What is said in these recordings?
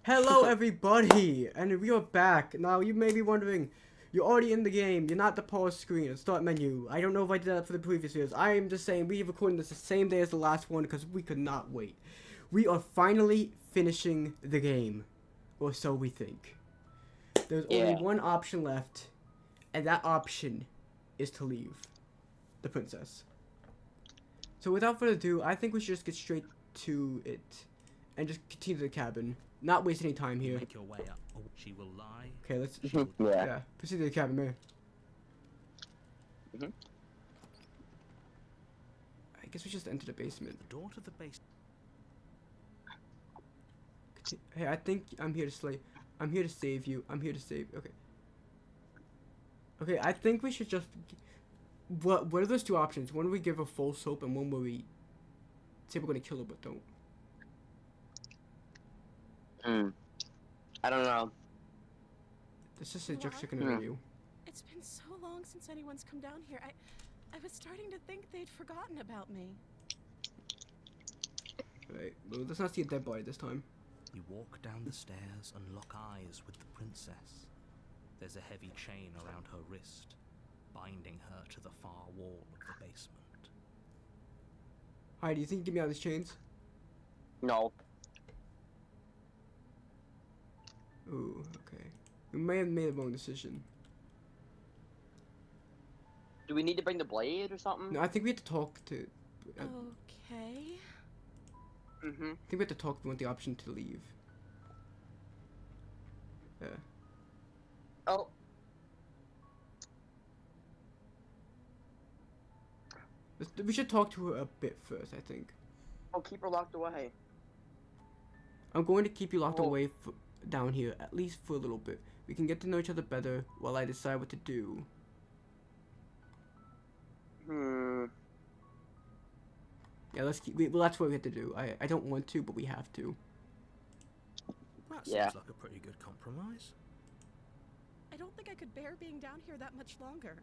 Hello everybody, and we are back. Now you may be wondering, you're already in the game, you're not the pause screen or start menu. I don't know if I did that for the previous videos. I am just saying we are recording this the same day as the last one because we could not wait. We are finally finishing the game, or so we think. There's only one option left, and that option is to leave the princess. So without further ado, I think we should just get straight to it and just continue to the cabin. Not waste any time here. Make your way up. Oh, she will lie. Okay, let's Yeah. proceed to the cabin, man. I guess we just enter the basement. The door to the base. Hey, I think I'm here to slay. I'm here to save you. I'm here to save. Okay. Okay, I think we should just. What are those two options? One where we give a false hope, and one where we say we're gonna kill her but don't. I don't know. This is a jerk chicken in you. It's been so long since anyone's come down here. I was starting to think they'd forgotten about me. Right. Well, let's not see a dead body this time. You walk down the stairs and lock eyes with the princess. There's a heavy chain around her wrist, binding her to the far wall of the basement. Hi, do you think you can get me out of these chains? No. Ooh, okay. We may have made a wrong decision. Do we need to bring the blade or something? No, I think we have to talk to. Okay. I think we have to talk if we want the option to leave. Yeah. Oh. We should talk to her a bit first, I think. Oh, keep her locked away. I'm going to keep you locked away down here, at least for a little bit. We can get to know each other better while I decide what to do. Yeah, let's keep. Well, that's what we have to do. I don't want to, but we have to. That seems like a pretty good compromise. I don't think I could bear being down here that much longer.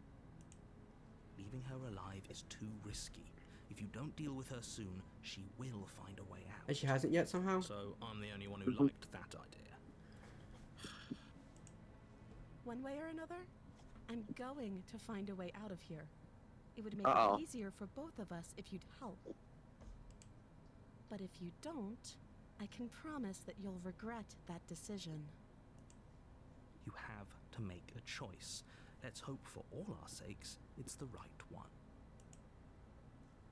Leaving her alive is too risky. If you don't deal with her soon, she will find a way out. And she hasn't yet somehow? So I'm the only one who liked that idea. One way or another, I'm going to find a way out of here. It would make it easier for both of us if you'd help. But if you don't, I can promise that you'll regret that decision. You have to make a choice. Let's hope for all our sakes it's the right one.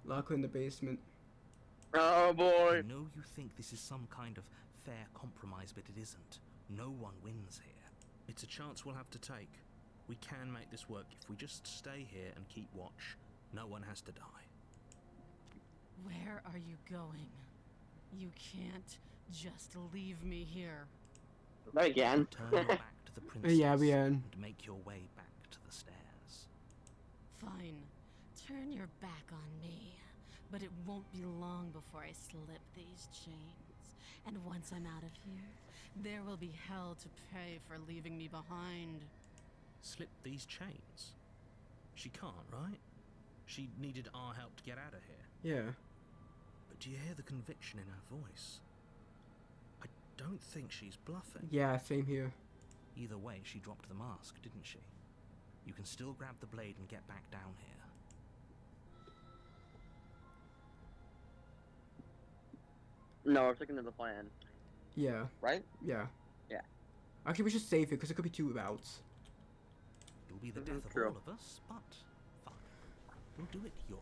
Lock her in the basement. Oh boy. I know you think this is some kind of fair compromise, but it isn't. No one wins here. It's a chance we'll have to take. We can make this work if we just stay here and keep watch. No one has to die. Where are you going? You can't just leave me here. Not again. Turn your back to the princess Yeah, we are. and make your way back to the stairs. Fine. Turn your back on me. But it won't be long before I slip these chains. And once I'm out of here, there will be hell to pay for leaving me behind. Slip these chains? She can't, right? She needed our help to get out of here. Yeah. But do you hear the conviction in her voice? I don't think she's bluffing. Yeah, same here. Either way, she dropped the mask, didn't she? You can still grab the blade and get back down here. No, we're sticking to the plan. Yeah. Right? Yeah. Yeah. Actually, we should save it because it could be two routes. It'll be the death of all of us, but fine. We'll do it your.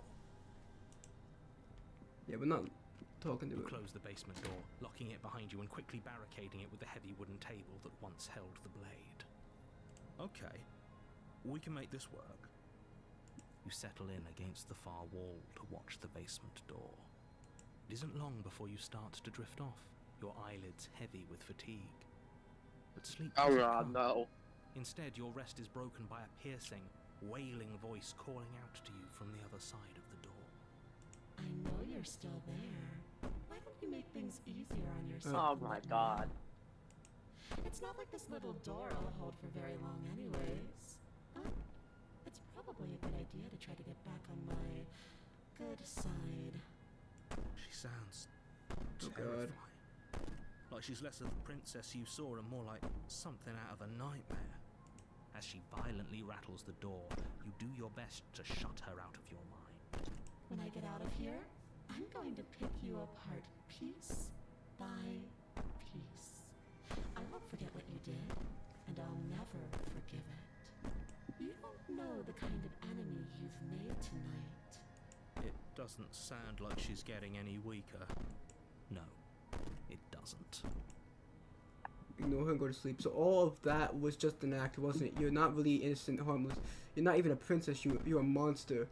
Yeah, we're not talking to You her. close the basement door, locking it behind you and quickly barricading it with the heavy wooden table that once held the blade. Okay, we can make this work. You settle in against the far wall to watch the basement door. It isn't long before you start to drift off, your eyelids heavy with fatigue. But sleep doesn't come. No. Instead, your rest is broken by a piercing, wailing voice calling out to you from the other side of the door. I know you're still there. Why don't you make things easier on yourself? Oh my god. It's not like this little door will hold for very long anyways. Oh, it's probably a good idea to try to get back on my good side. She sounds Oh, God. terrifying. Like she's less of the princess you saw and more like something out of a nightmare. As she violently rattles the door, you do your best to shut her out of your mind. When I get out of here, I'm going to pick you apart piece by piece. I won't forget what you did, and I'll never forgive it. You don't know the kind of enemy you've made tonight. It doesn't sound like she's getting any weaker. No, it doesn't. Ignore her and go to sleep. So all of that was just an act, wasn't it? You're not really innocent, harmless. You're not even a princess. You're a monster.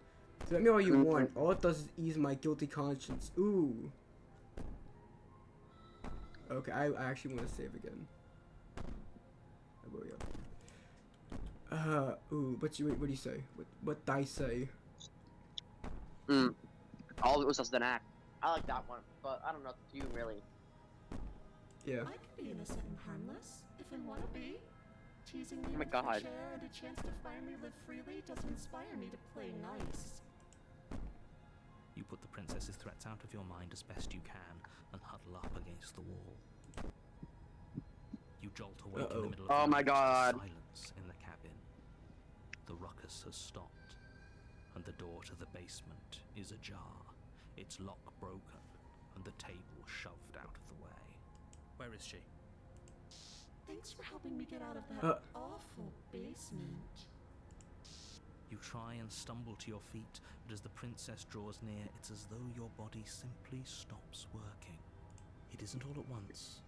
So let me all you want. All it does is ease my guilty conscience. Ooh. Okay, I actually want to save again. Ooh, what do you say? What dice say? All of it was just an act. I like that one, but I don't know if you really. Yeah. I can be innocent and harmless if I want to be. Teasing me Oh my with God. fresh air and a chance to finally live freely doesn't inspire me to play nice. You put the princess's threats out of your mind as best you can and huddle up against the wall. You jolt awake in the middle of Oh the my night to God. silence in the cabin. The ruckus has stopped, and the door to the basement is ajar, its lock broken, and the table shoved out of the way. Where is she? Thanks for helping me get out of that awful basement. You try and stumble to your feet, but as the princess draws near, it's as though your body simply stops working. It isn't all at once.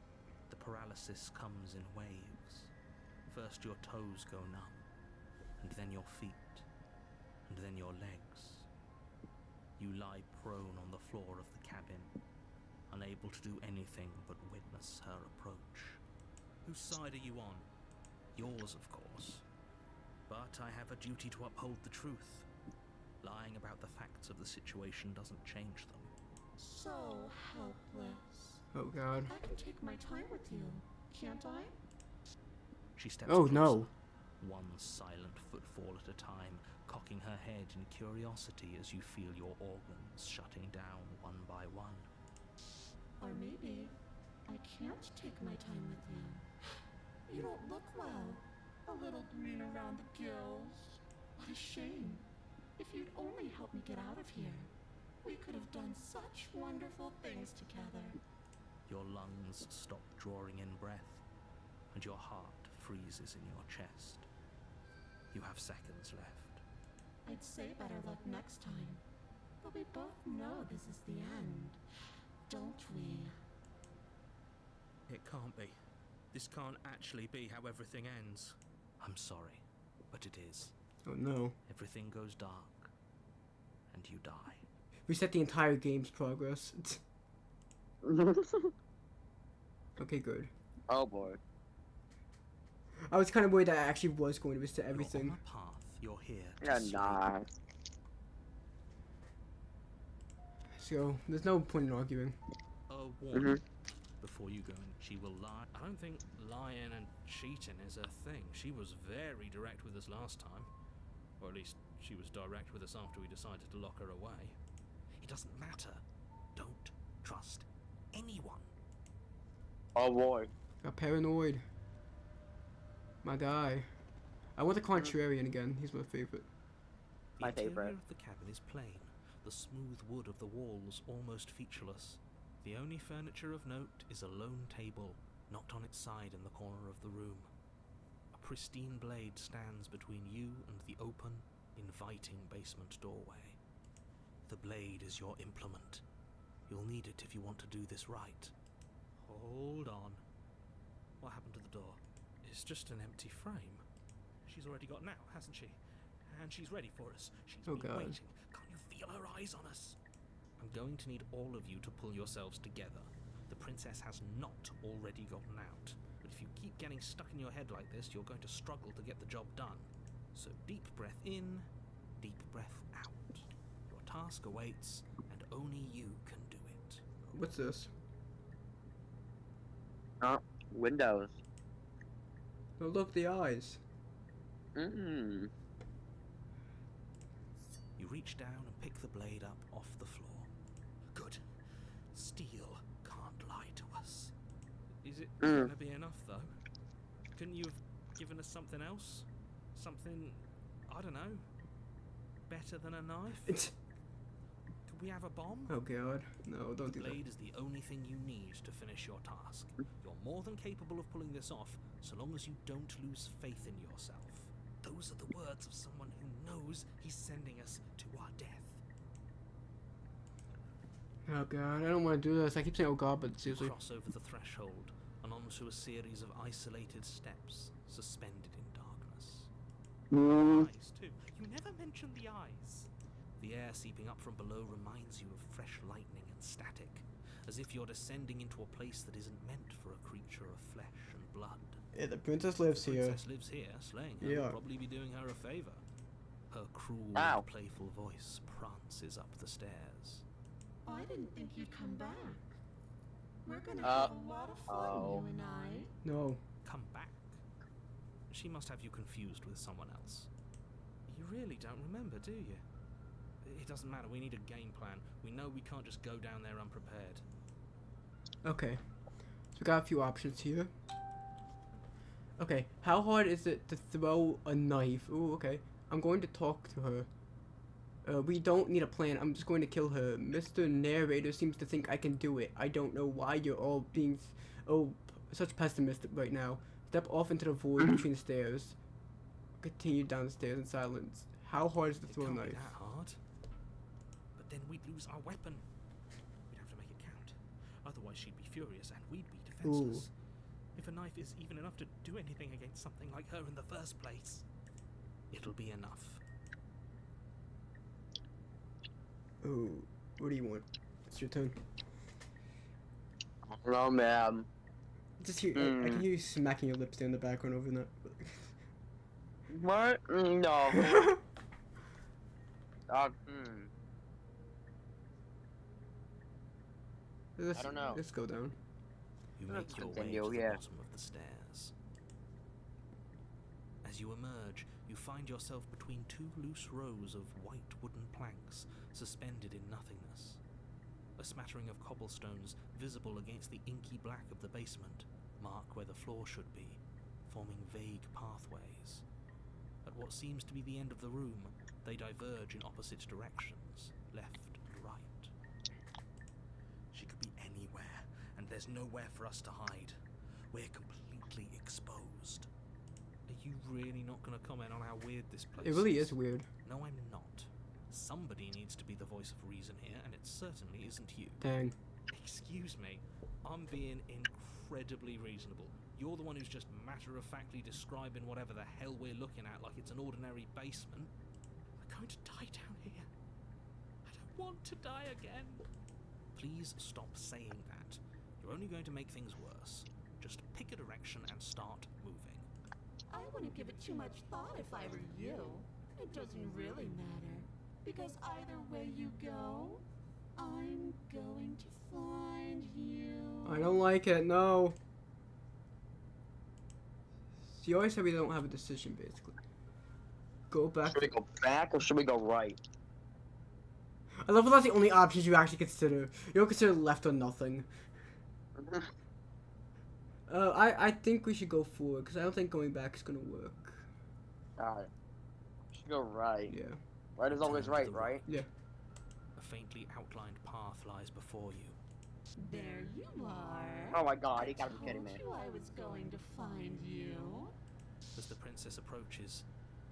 The paralysis comes in waves. First your toes go numb, and then your feet, and then your legs. You lie prone on the floor of the cabin, unable to do anything but witness her approach. Whose side are you on? Yours, of course. But I have a duty to uphold the truth. Lying about the facts of the situation doesn't change them. So helpless. Oh God. I can take my time with you, can't I? She steps Oh closer, no. one silent footfall at a time, cocking her head in curiosity as you feel your organs shutting down one by one. Or maybe I can't take my time with you. You don't look well. A little green around the gills. What a shame. If you'd only helped me get out of here, we could have done such wonderful things together. Your lungs stop drawing in breath, and your heart freezes in your chest. You have seconds left. I'd say better luck next time. But we both know this is the end, don't we? It can't be. This can't actually be how everything ends. I'm sorry, but it is. Oh no. Everything goes dark, and you die. Reset the entire game's progress. Okay, good. Oh boy. I was kind of worried that I actually was going to reset You're everything. on a path. You're here to Yeah, slay nah. So, there's no point in arguing. A warning. Mhm. Before you go in, she will lie. I don't think lying and cheating is a thing. She was very direct with us last time. Or at least, she was direct with us after we decided to lock her away. It doesn't matter. Don't trust anyone. Oh boy. Got paranoid. My guy. I want the contrarian again. He's my favorite. The My interior favorite. of the cabin is plain, the smooth wood of the walls almost featureless. The only furniture of note is a lone table, knocked on its side in the corner of the room. A pristine blade stands between you and the open, inviting basement doorway. The blade is your implement. You'll need it if you want to do this right. Hold on. What happened to the door? It's just an empty frame. She's already got out, hasn't she? And she's ready for us. She's Oh, been God. waiting. Can't you feel her eyes on us? I'm going to need all of you to pull yourselves together. The princess has not already gotten out. But if you keep getting stuck in your head like this, you're going to struggle to get the job done. So deep breath in, deep breath out. Your task awaits, and only you can do it. What's this? Windows. Oh, look, the eyes. Mm. You reach down and pick the blade up off the floor. Good. Steel can't lie to us. Is it gonna be enough though? Couldn't you have given us something else? Something, I don't know, better than a knife? Could we have a bomb? Oh god, no, don't do The that. blade is the only thing you need to finish your task. You're more than capable of pulling this off, so long as you don't lose faith in yourself. Those are the words of someone who knows he's sending us to our death. Oh god, I don't want to do this. I keep saying oh god, but seriously. Cross over the threshold and onto a series of isolated steps, suspended in darkness. Eyes, too. You never mention the eyes. The air seeping up from below reminds you of fresh lightning and static, as if you're descending into a place that isn't meant for a creature of flesh and blood. Yeah, the princess lives The here. princess lives here, slaying her will probably be doing her a favor. Her cruel, playful voice prances up the stairs. I didn't think you'd come back. We're gonna have a lot of fun, you and I. No. Come back? She must have you confused with someone else. You really don't remember, do you? It doesn't matter, we need a game plan. We know we can't just go down there unprepared. Okay. So we got a few options here. Okay, how hard is it to throw a knife? Ooh, okay. I'm going to talk to her. We don't need a plan. I'm just going to kill her. Mr. Narrator seems to think I can do it. I don't know why you're all being such pessimistic right now. Step off into the void between the stairs. Continue down the stairs in silence. How hard is to throw a It can't knife? be that hard. But then we'd lose our weapon. We'd have to make it count. Otherwise she'd be furious and we'd be defenseless. If a knife is even enough to do anything against something like her in the first place, it'll be enough. Oh, what do you want? It's your turn. No, ma'am. Just hear, I can hear you smacking your lips there in the background over that. What? No. I don't know. Let's go down. You Let's make your way continue, to the yeah. bottom of the stairs. As you emerge, you find yourself between two loose rows of white wooden planks suspended in nothingness. A smattering of cobblestones visible against the inky black of the basement mark where the floor should be, forming vague pathways. At what seems to be the end of the room, they diverge in opposite directions, left and right. She could be anywhere, and there's nowhere for us to hide. We're completely exposed. Are you really not going to comment on how weird this place is? It really is weird. No, I'm not. Somebody needs to be the voice of reason here, and it certainly isn't you. Dang. Excuse me, I'm being incredibly reasonable. You're the one who's just matter-of-factly describing whatever the hell we're looking at like it's an ordinary basement. We're going to die down here. I don't want to die again. Please stop saying that. You're only going to make things worse. Just pick a direction and start moving. I wouldn't give it too much thought if I were you. It doesn't really matter. Because either way you go, I'm going to find you. I don't like it, no. She always said we don't have a decision, basically. Go back. Should we go back or should we go right? I love that that's the only options you actually consider. You don't consider left or nothing. I think we should go forward, because I don't think going back is going to work. Alright. Should go right. Yeah. Right is always right, right? Yeah. A faintly outlined path lies before you. There you are. Oh my god, you gotta be kidding me. I told you I was going to find you. As the princess approaches,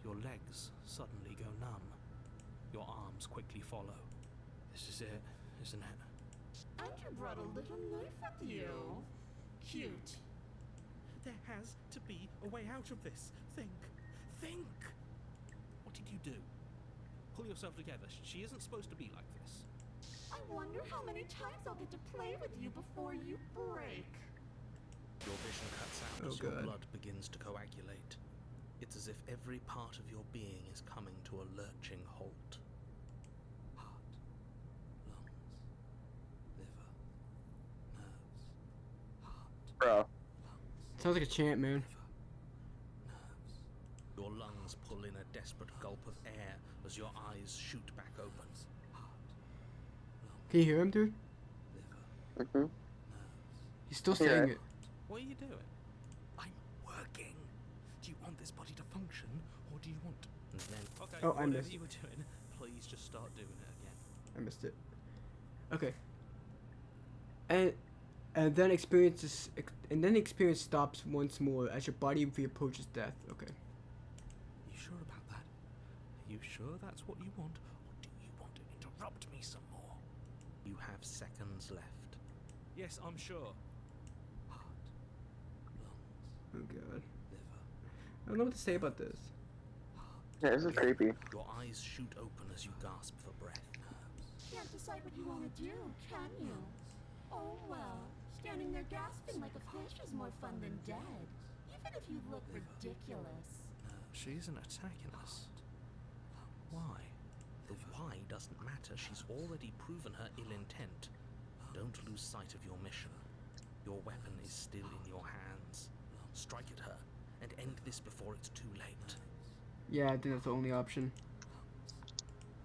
your legs suddenly go numb. Your arms quickly follow. This is it, isn't it? And you brought a little knife with you. Cute. There has to be a way out of this. Think. Think! What did you do? Pull yourself together. She isn't supposed to be like this. I wonder how many times I'll get to play with you before you break. Your vision cuts out Oh, as your God. blood begins to coagulate. It's as if every part of your being is coming to a lurching halt. Heart, lungs, liver, nerves, heart, Bro. lungs, Sounds like a chant, man. liver, nerves. Your lungs pull in a desperate gulp of air as your eyes shoot back open. Heart, lungs, Can you hear him, dude? liver, Mm-hmm. nerves, He's still Yeah. saying it. What are you doing? I'm working. Do you want this body to function, or do you want... And then, okay, Oh, I whatever missed. you were doing, please just start doing it again. I missed it. Okay. And then experience stops once more as your body reapproaches death. Okay. You sure about that? Are you sure that's what you want, or do you want to interrupt me some more? You have seconds left. Yes, I'm sure. Heart, lungs, Oh god. liver, I don't know what to say about this. Yeah, this is creepy. Your eyes shoot open as you gasp for breath. Can't decide what you want to do, can you? Oh well, standing there gasping like a fish is more fun than dead. Even if you look ridiculous. She isn't attacking us. Why? The why doesn't matter. She's already proven her ill intent. Don't lose sight of your mission. Your weapon is still in your hands. Strike at her and end this before it's too late. Yeah, I think that's the only option.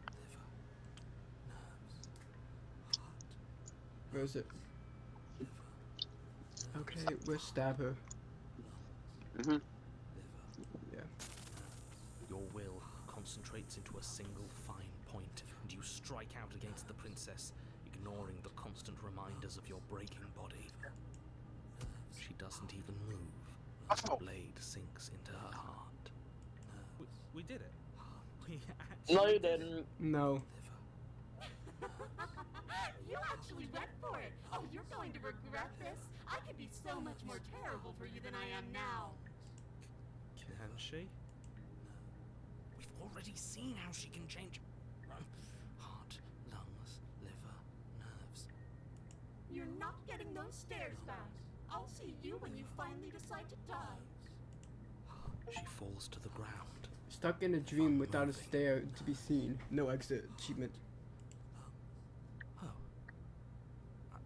Liver, nerves, heart, Where is it? liver, Okay, we'll stab her. Mm-hmm. liver. Yeah. Your will concentrates into a single fine point, and you strike out against the princess, ignoring the constant reminders of your breaking body. She doesn't even move. The blade sinks into her heart. We did it. We actually No, you did it. didn't. No. You actually went for it. Oh, you're going to regret this. I could be so much more terrible for you than I am now. Can she? We've already seen how she can change heart, lungs, liver, nerves. You're not getting those stairs back. I'll see you when you finally decide to die. She falls to the ground. Stuck in a dream without a stair to be seen. No exit achievement. Oh.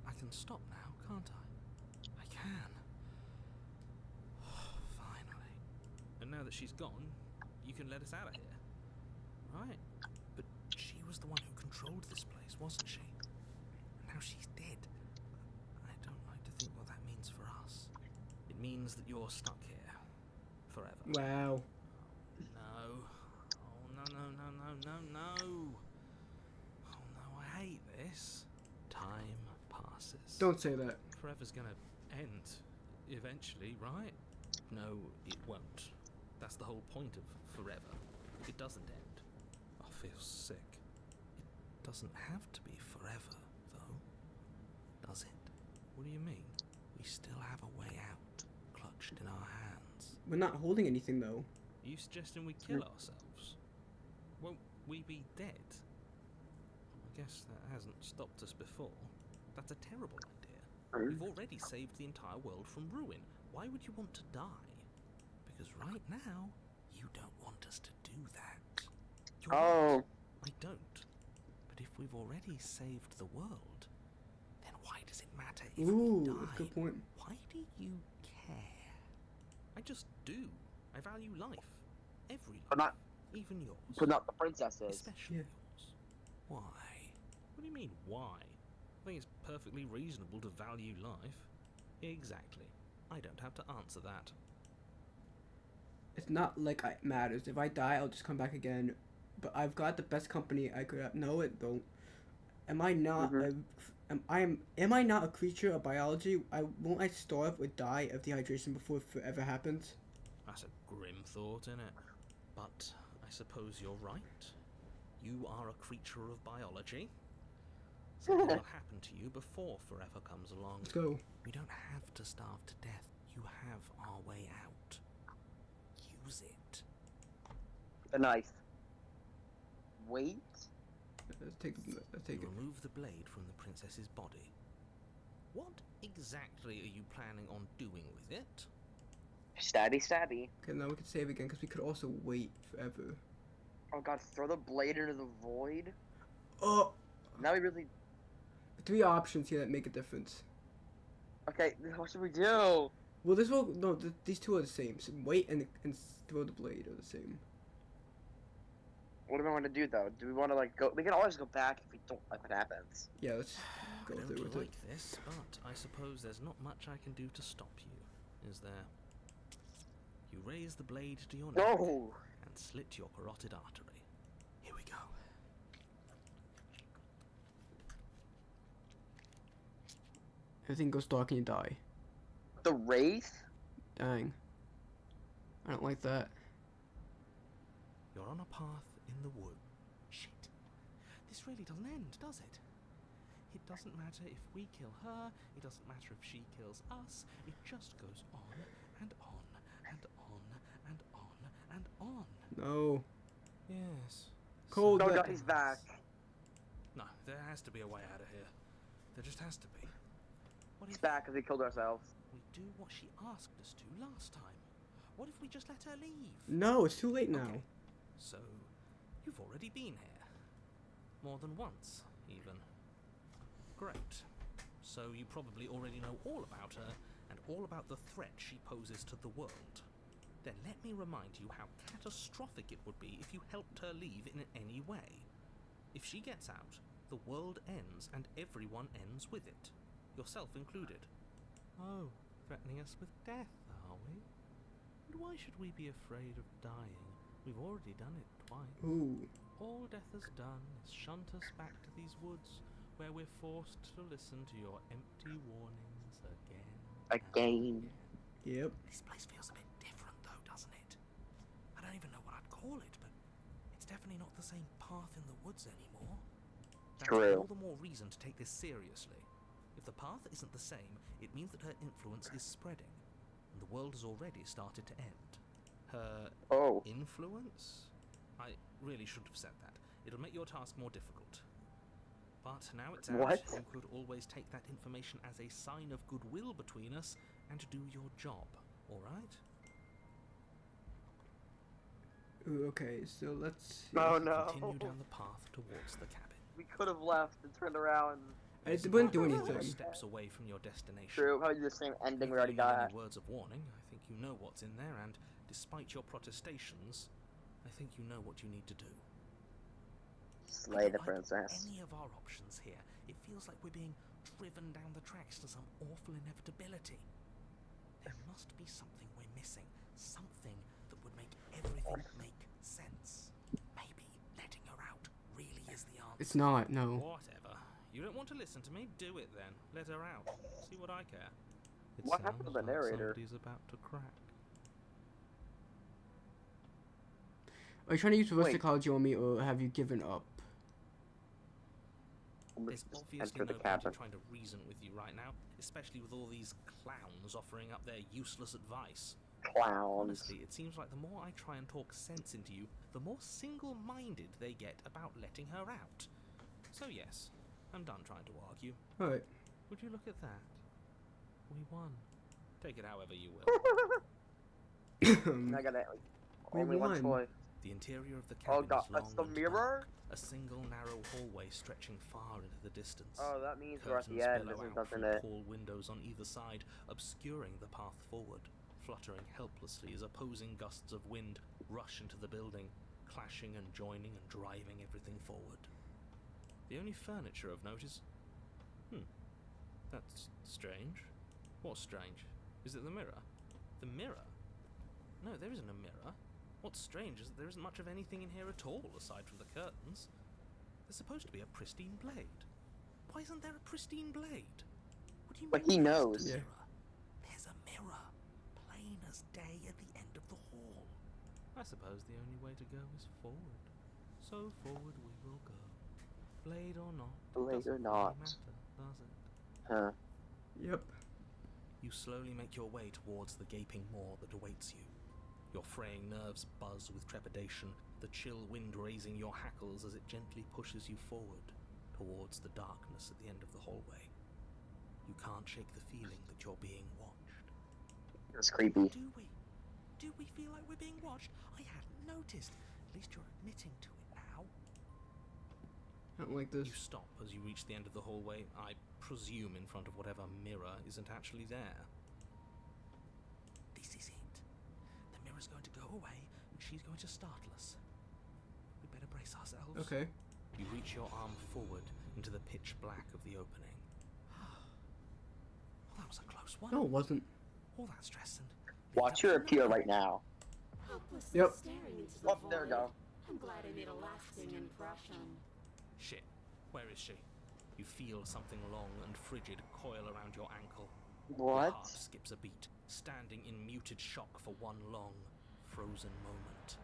I can stop now, can't I? I can. Finally. And now that she's gone, you can let us out of here. Right? But she was the one who controlled this place, wasn't she? And now she's dead. I don't like to think what that means for us. It means that you're stuck here. Forever. Wow. No. Oh, no. Oh, no, I hate this. Time passes. Don't say that. Forever's gonna end. Eventually, right? No, it won't. That's the whole point of forever. It doesn't end. I feel sick. It doesn't have to be forever, though. Does it? What do you mean? We still have a way out, clutched in our hands. We're not holding anything though. Are you suggesting we kill ourselves? Won't we be dead? I guess that hasn't stopped us before. That's a terrible idea. We've already saved the entire world from ruin. Why would you want to die? Because right now, you don't want us to do that. You're Oh. right. I don't. But if we've already saved the world, then why does it matter if Ooh, we die? that's a good point. Why do you care? I just do. I value life. Every life. But not, Even yours. but not the princesses. Especially Yeah. yours. Why? What do you mean, why? I think it's perfectly reasonable to value life. Exactly. I don't have to answer that. It's not like it matters. If I die, I'll just come back again. But I've got the best company I could have. No, it don't. Am I not am I not a creature of biology? Won't I starve or die of dehydration before it forever happens? That's a grim thought, isn't it? But I suppose you're right. You are a creature of biology. Something will happen to you before forever comes along. Let's go. We don't have to starve to death. You have our way out. Use it. The knife. Wait. Let's take You it. remove the blade from the princess's body. What exactly are you planning on doing with it? Stabby, stabby. Okay, now we can save again because we could also wait forever. Oh god, throw the blade into the void? Oh, Now we really... 3 options here that make a difference. Okay, what should we do? Well, these two are the same. So wait and throw the blade are the same. What do we want to do though? Do we want to like go? We can always go back if we don't like what happens. Yeah, let's go I through don't with like it. this, but I suppose there's not much I can do to stop you. is there. You raise the blade to your neck No! and slit your carotid artery. Here we go. Everything goes dark and you die. The Wraith? Dang. I don't like that. You're on a path in the wood. Shit. This really doesn't end, does it? It doesn't matter if we kill her, it doesn't matter if she kills us, it just goes on and on and on and on and on. No. Yes. Cold Oh that- god, he's back. No, there has to be a way out of here. There just has to be. What He's if back because we killed ourselves. we do what she asked us to last time? What if we just let her leave? No, it's too late now. Okay. So, you've already been here. More than once, even. Great. So you probably already know all about her, and all about the threat she poses to the world. Then let me remind you how catastrophic it would be if you helped her leave in any way. If she gets out, the world ends, and everyone ends with it. Yourself included. Oh, threatening us with death, are we? And why should we be afraid of dying? We've already done it twice. Ooh. All death has done is shunt us back to these woods, where we're forced to listen to your empty warnings again. and Again. Yep. This place feels a bit different, though, doesn't it? I don't even know what I'd call it, but it's definitely not the same path in the woods anymore. That's True. all the more reason to take this seriously. If the path isn't the same, it means that her influence is spreading, and the world has already started to end. Her Oh. influence? I really shouldn't have said that. It'll make your task more difficult. But now it's out, What? you could always take that information as a sign of goodwill between us and do your job, alright? Ooh, okay, so let's. Oh no. Continue down the path towards the cabin. We could have left and turned around. It wouldn't do About 4 anything. steps away from your destination. True, probably the same ending we If already you need got. any words of warning, I think you know what's in there, and despite your protestations, I think you know what you need to do. Slay the Like princess. any of our options here, it feels like we're being driven down the tracks to some awful inevitability. There must be something we're missing, something that would make everything make sense. Maybe letting her out really is the answer. It's not, no. Whatever. You don't want to listen to me? Do it then. Let her out. See what I care. It What happened to sounds the like narrator? somebody's about to crack. Are you trying to use reverse Wait. psychology on me, or have you given up? There's Let's obviously enter no the point cabin. in trying to reason with you right now, especially with all these clowns offering up their useless advice. Clowns. Honestly, it seems like the more I try and talk sense into you, the more single-minded they get about letting her out. So yes, I'm done trying to argue. Alright. Would you look at that? We won. Take it however you will. I got it. We Only one won. choice. The interior of the Oh cabin god, is long that's the and mirror? dark, a single narrow hallway stretching far into the distance. Oh, that means we're at Curtains the end, billow doesn't out from it? tall windows on either side, obscuring the path forward, fluttering helplessly as opposing gusts of wind rush into the building, clashing and joining and driving everything forward. The only furniture of note is... that's strange. What's strange? Is it the mirror? The mirror? No, there isn't a mirror. What's strange is that there isn't much of anything in here at all, aside from the curtains. There's supposed to be a pristine blade. Why isn't there a pristine blade? What do you But mean he there isn't knows. a Yeah. mirror? There's a mirror, plain as day at the end of the hall. I suppose the only way to go is forward. So forward we will go. Blade or not, Blade doesn't or not. really matter, does it? Huh. Yep. You slowly make your way towards the gaping maw that awaits you. Your fraying nerves buzz with trepidation, the chill wind raising your hackles as it gently pushes you forward, towards the darkness at the end of the hallway. You can't shake the feeling that you're being watched. It's creepy. Do we? Do we feel like we're being watched? I hadn't noticed. At least you're admitting to it now. I don't like this. You stop as you reach the end of the hallway, I presume in front of whatever mirror isn't actually there. This is it. The mirror's going to go away, and she's going to startle us. We better brace ourselves. Okay. You reach your arm forward into the pitch black of the opening. Well, that was a close one. No, it wasn't. All that stress and... Watch her appear right now. Helplessly Yep. staring into the Oh, there we void. go. I'm glad I made a lasting impression. Shit. Where is she? You feel something long and frigid coil around your ankle. Your What? heart skips a beat, standing in muted shock for one long, frozen moment.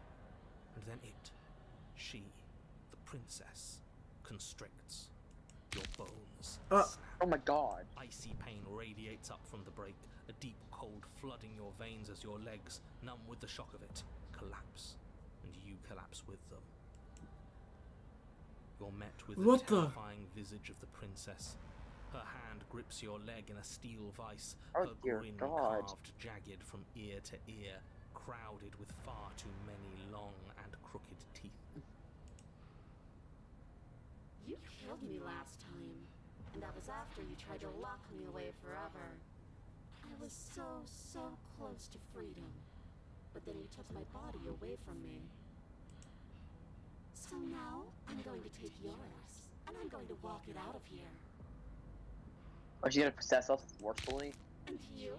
And then she, the princess, constricts. Your bones snap. Oh my god. Icy pain radiates up from the break, a deep cold flooding your veins as your legs, numb with the shock of it, collapse. And you collapse with them. You're met with What the the? terrifying visage of the princess. Her hand grips your leg in a steel vice, Oh her dear grin God. carved jagged from ear to ear, crowded with far too many long and crooked teeth. You killed me last time, and that was after you tried to lock me away forever. I was so close to freedom, but then you took my body away from me. So now, I'm going to take yours, and I'm going to walk it out of here. Are you gonna possess us forcefully? And you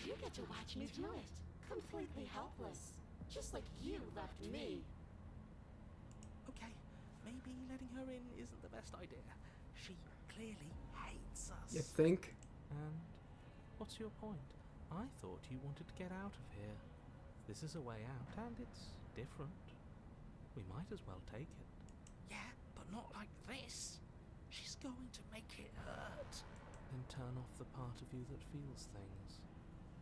get to watch me do it, completely helpless, just like you left me. Okay, maybe letting her in isn't the best idea. She clearly hates us. You think? And what's your point? I thought you wanted to get out of here. This is a way out, and it's different. We might as well take it. Yeah, but not like this. She's going to make it hurt. Then turn off the part of you that feels things.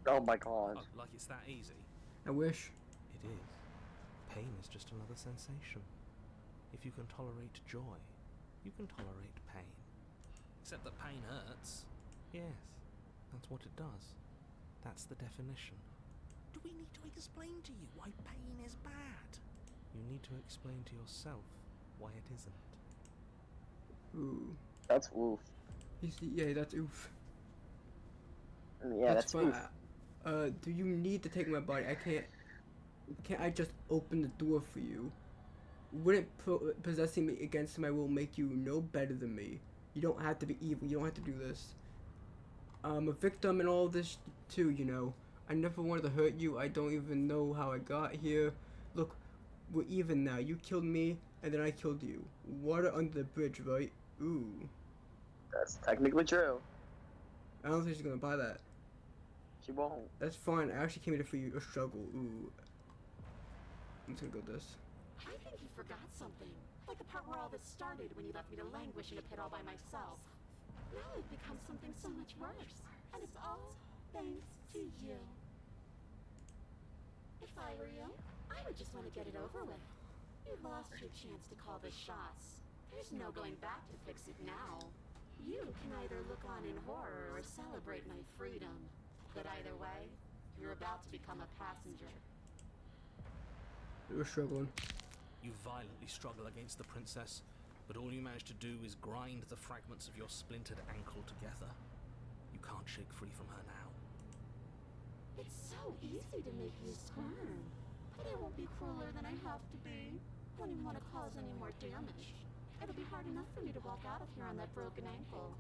Oh my god. Oh, like it's that easy? I wish. It is. Pain is just another sensation. If you can tolerate joy, you can tolerate pain. Except that pain hurts. Yes, that's what it does. That's the definition. Do we need to explain to you why pain is bad? You need to explain to yourself why it isn't. Ooh. That's oof. Yeah, that's oof. Yeah, that's fine. oof. Do you need to take my body? Can't I just open the door for you? Wouldn't possessing me against my will make you no better than me? You don't have to be evil. You don't have to do this. I'm a victim in all this too, you know. I never wanted to hurt you. I don't even know how I got here. Look, we're even now. You killed me, and then I killed you. Water under the bridge, right? Ooh. That's technically true. I don't think she's gonna buy that. She won't. That's fine. I actually came here for you. A struggle. Ooh. I'm just gonna go this. I think you forgot something. Like the part where all this started when you left me to languish in a pit all by myself. Now it becomes something so much worse. And it's all thanks to you. If I were you, I would just want to get it over with. You lost your chance to call the shots. There's no going back to fix it now. You can either look on in horror or celebrate my freedom. But either way, you're about to become a passenger. We're struggling. You violently struggle against the princess, but all you manage to do is grind the fragments of your splintered ankle together. You can't shake free from her now. It's so easy to make you squirm. But I won't be crueler than I have to be. Won't even want to cause any more damage. It'll be hard enough for me to walk out of here on that broken ankle.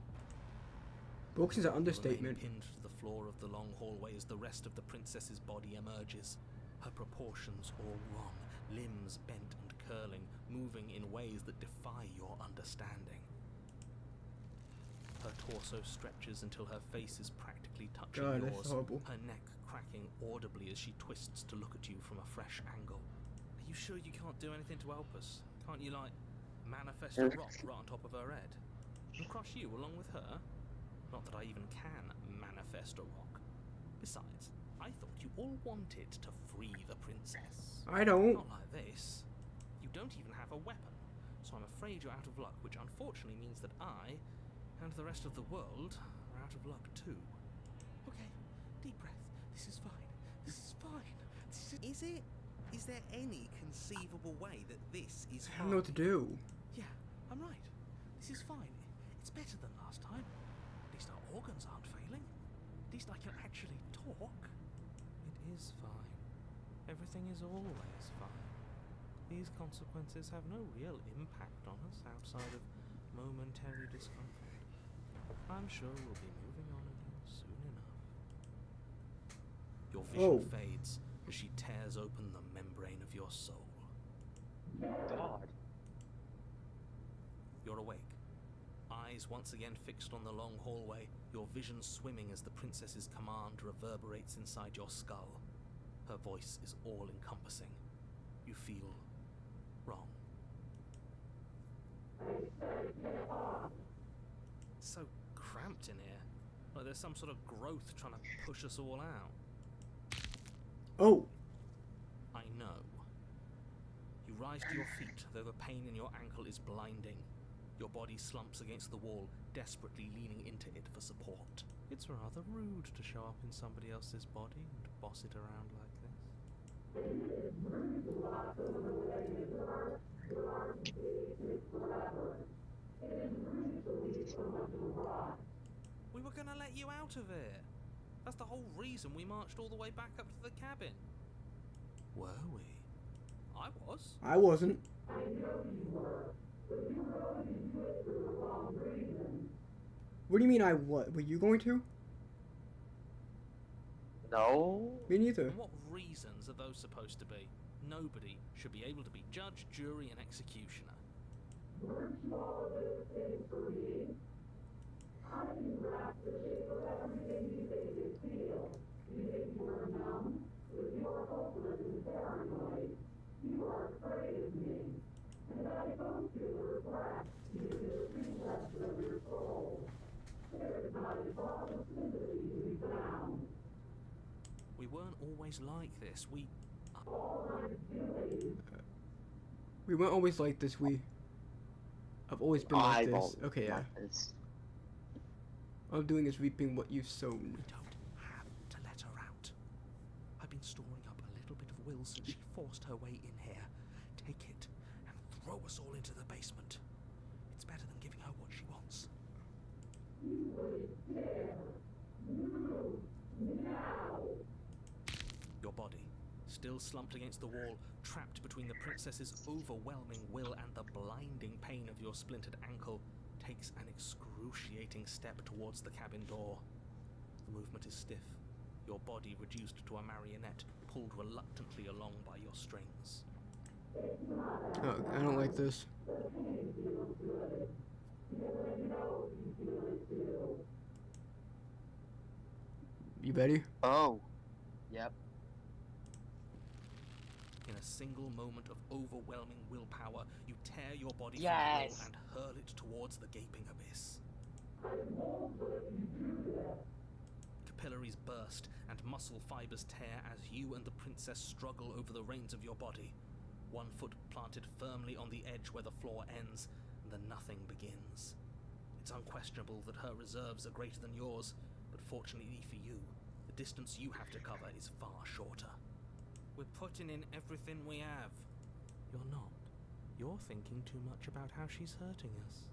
Broken's an You remain understatement. pinned to the floor of the long hallway as the rest of the princess's body emerges. Her proportions all wrong, limbs bent and curling, moving in ways that defy your understanding. Her torso stretches until her face is practically touching God, yours, that's horrible. her neck cracking audibly as she twists to look at you from a fresh angle. Are you sure you can't do anything to help us? Can't you, like, manifest a rock right on top of her head? And crush you along with her? Not that I even can manifest a rock. Besides, I thought you all wanted to free the princess. I don't. Not like this. You don't even have a weapon, so I'm afraid you're out of luck, which unfortunately means that I, and the rest of the world, are out of luck too. Okay, deep breath. This is fine. This is fine. Is it? Is there any conceivable way that this is I fine? don't know what to do. Yeah, I'm right. This is fine. It's better than last time. At least our organs aren't failing. At least I can actually talk. It is fine. Everything is always fine. These consequences have no real impact on us outside of momentary discomfort. I'm sure we'll be moving on again soon enough. Your vision Oh. fades as she tears open the membrane of your soul. God. You're awake. Eyes once again fixed on the long hallway, your vision swimming as the princess's command reverberates inside your skull. Her voice is all-encompassing. You feel wrong. It's so cramped in here. Like there's some sort of growth trying to push us all out. Oh. I know. You rise to your feet, though the pain in your ankle is blinding. Your body slumps against the wall, desperately leaning into it for support. It's rather rude to show up in somebody else's body and boss it around like this. We were gonna let you out of here. That's the whole reason we marched all the way back up to the cabin. Were we? I was. I wasn't. What do you mean I what? Were you going to? No. Me neither. And what reasons are those supposed to be? Nobody should be able to be judge, jury, and executioner. We weren't always like this. We weren't always like this. I've always been like this. Okay, yeah. All I'm doing is reaping what you've sown. We don't have to let her out. I've been storing up a little bit of will since she forced her way in here. Take it and throw us all into the basement. It's better than giving her what she wants. Your body, still slumped against the wall, trapped between the princess's overwhelming will and the blinding pain of your splintered ankle, takes an excruciating step towards the cabin door. The movement is stiff, your body reduced to a marionette, pulled reluctantly along by your strings. Oh, I don't like this. You ready? Oh. Yep. In a single moment of overwhelming willpower, you tear your body from the Yes. wall and hurl it towards the gaping abyss. Capillaries burst and muscle fibers tear as you and the princess struggle over the reins of your body. One foot planted firmly on the edge where the floor ends, and the nothing begins. It's unquestionable that her reserves are greater than yours, but fortunately for you, the distance you have to cover is far shorter. We're putting in everything we have. You're not. You're thinking too much about how she's hurting us.